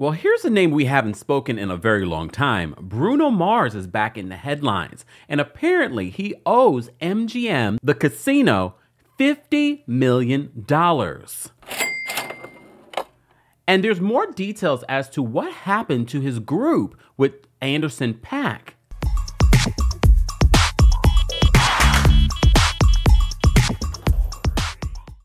Well, here's a name we haven't spoken in a very long time. Bruno Mars is back in the headlines, and apparently he owes MGM, the casino, $50 million. And there's more details as to what happened to his group with Anderson .Paak.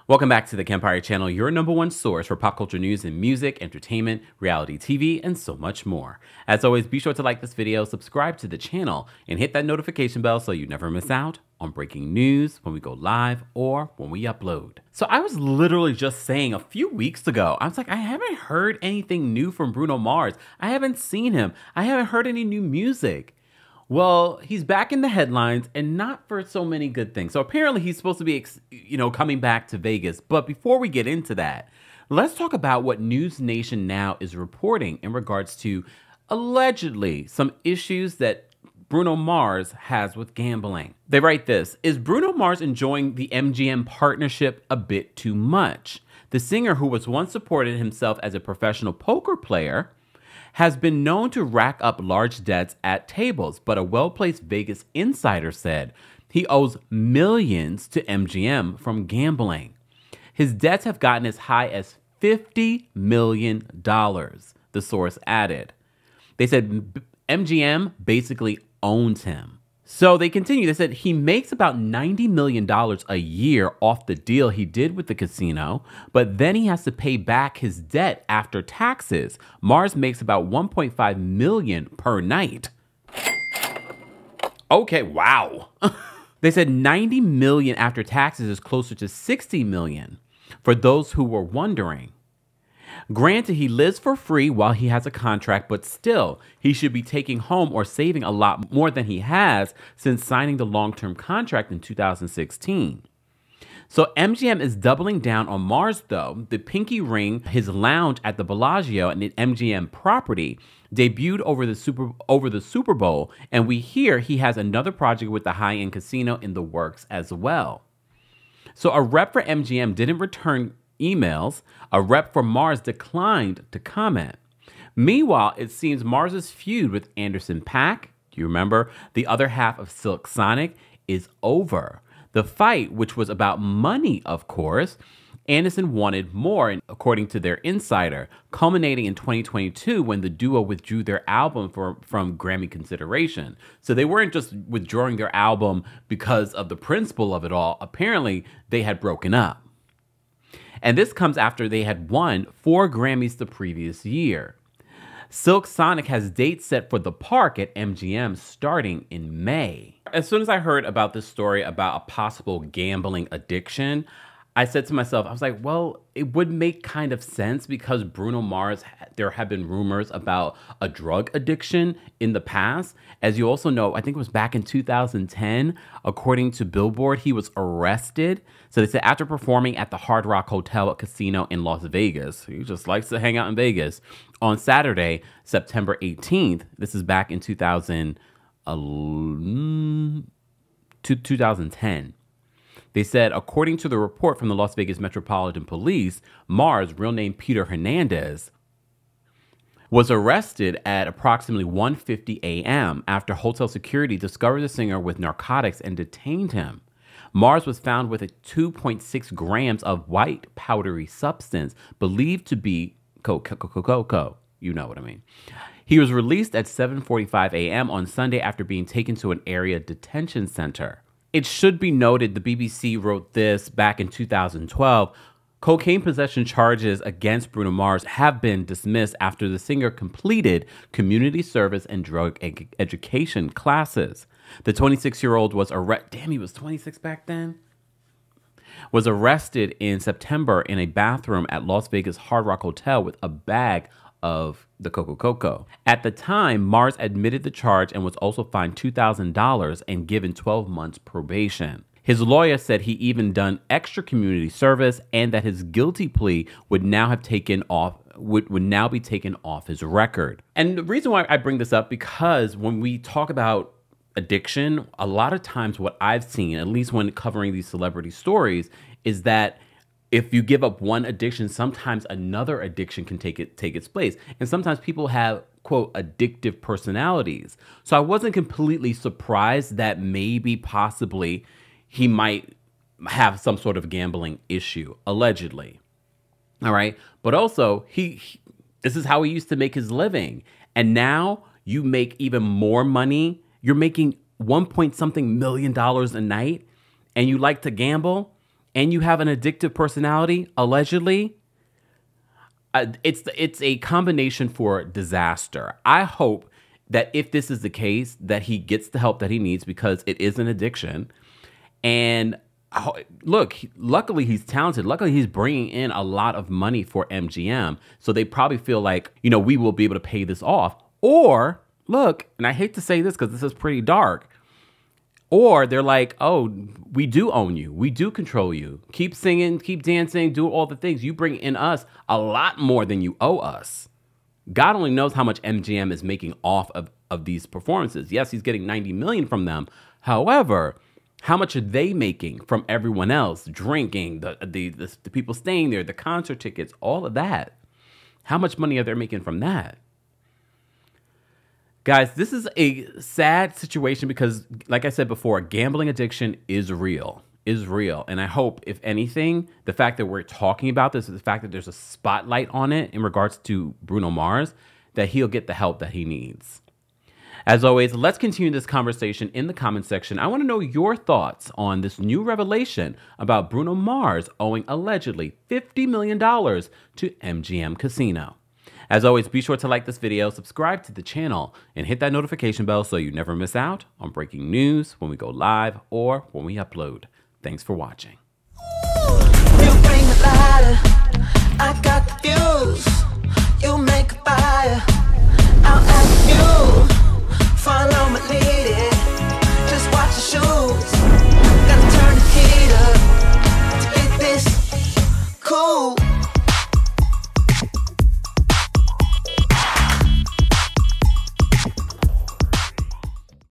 Welcome back to the Kempire channel, your #1 source for pop culture news and music, entertainment, reality TV, and so much more. As always, be sure to like this video, subscribe to the channel, and hit that notification bell so you never miss out on breaking news when we go live or when we upload. So I was literally just saying a few weeks ago, I was like, I haven't heard anything new from Bruno Mars. I haven't seen him. I haven't heard any new music. Well, he's back in the headlines, and not for so many good things. So apparently he's supposed to be, coming back to Vegas. But before we get into that, let's talk about what News Nation Now is reporting in regards to allegedly some issues that Bruno Mars has with gambling. They write this: is Bruno Mars enjoying the MGM partnership a bit too much? The singer, who was once supported himself as a professional poker player, has been known to rack up large debts at tables, but a well-placed Vegas insider said he owes millions to MGM from gambling. His debts have gotten as high as $50 million, the source added. They said MGM basically owns him. So they continue. They said he makes about $90 million a year off the deal he did with the casino, but then he has to pay back his debt after taxes. Mars makes about $1.5 million per night. Okay, wow. They said $90 million after taxes is closer to $60 million, for those who were wondering. Granted, he lives for free while he has a contract, but still, he should be taking home or saving a lot more than he has since signing the long-term contract in 2016. So MGM is doubling down on Mars, though. The pinky ring, his lounge at the Bellagio and the MGM property, debuted over the Super Bowl, and we hear he has another project with the high-end casino in the works as well. So a rep for MGM didn't return emails. A rep for Mars declined to comment. Meanwhile, it seems Mars's feud with Anderson .Paak, do you remember, the other half of Silk Sonic, is over. The fight, which was about money, of course, Anderson wanted more, according to their insider, culminating in 2022 when the duo withdrew their album from Grammy consideration. So they weren't just withdrawing their album because of the principle of it all. Apparently, they had broken up. And this comes after they had won 4 Grammys the previous year. Silk Sonic has dates set for the Paak at MGM starting in May. As soon as I heard about this story about a possible gambling addiction, I said to myself, I was like, well, it would make kind of sense because Bruno Mars, there have been rumors about a drug addiction in the past. As you also know, I think it was back in 2010, according to Billboard, he was arrested. So they said after performing at the Hard Rock Hotel Casino in Las Vegas, he just likes to hang out in Vegas, on Saturday, September 18th, this is back in 2010. They said, according to the report from the Las Vegas Metropolitan Police, Mars, real name Peter Hernandez, was arrested at approximately 1:50 a.m. after hotel security discovered the singer with narcotics and detained him. Mars was found with 2.6 grams of white powdery substance believed to be cocoa. You know what I mean. He was released at 7:45 a.m. on Sunday after being taken to an area detention center. It should be noted, the BBC wrote this back in 2012, cocaine possession charges against Bruno Mars have been dismissed after the singer completed community service and drug education classes. The 26-year-old was arrested. Damn, he was 26 back then? Was arrested in September in a bathroom at Las Vegas Hard Rock Hotel with a bag of the cocoa. At the time, Mars admitted the charge and was also fined $2,000 and given 12 months probation. His lawyer said he even done extra community service and that his guilty plea would now be taken off his record. And the reason why I bring this up, because when we talk about addiction, a lot of times what I've seen, at least when covering these celebrity stories, is that if you give up one addiction, sometimes another addiction can take its place. And sometimes people have, quote, addictive personalities. So I wasn't completely surprised that maybe possibly he might have some sort of gambling issue, allegedly. All right. But also, this is how he used to make his living. And now you make even more money. You're making $1.something million a night, and you like to gamble, and you have an addictive personality, allegedly. It's a combination for disaster. I hope that if this is the case, that he gets the help that he needs, because it is an addiction. And look, luckily he's talented. Luckily he's bringing in a lot of money for MGM. So they probably feel like, we will be able to pay this off. Or look, and I hate to say this because this is pretty dark, or they're like, oh, we do own you. We do control you. Keep singing, keep dancing, do all the things. You bring in us a lot more than you owe us. God only knows how much MGM is making off of these performances. Yes, he's getting $90 million from them. However, how much are they making from everyone else? Drinking, the people staying there, the concert tickets, all of that. How much money are they making from that? Guys, this is a sad situation because, like I said before, gambling addiction is real. And I hope, if anything, the fact that we're talking about this, the fact that there's a spotlight on it in regards to Bruno Mars, that he'll get the help that he needs. As always, let's continue this conversation in the comment section. I want to know your thoughts on this new revelation about Bruno Mars owing allegedly $50 million to MGM Casino. As always, be sure to like this video, subscribe to the channel, and hit that notification bell so you never miss out on breaking news when we go live or when we upload. Thanks for watching. You bring the lighter, I got the fuse.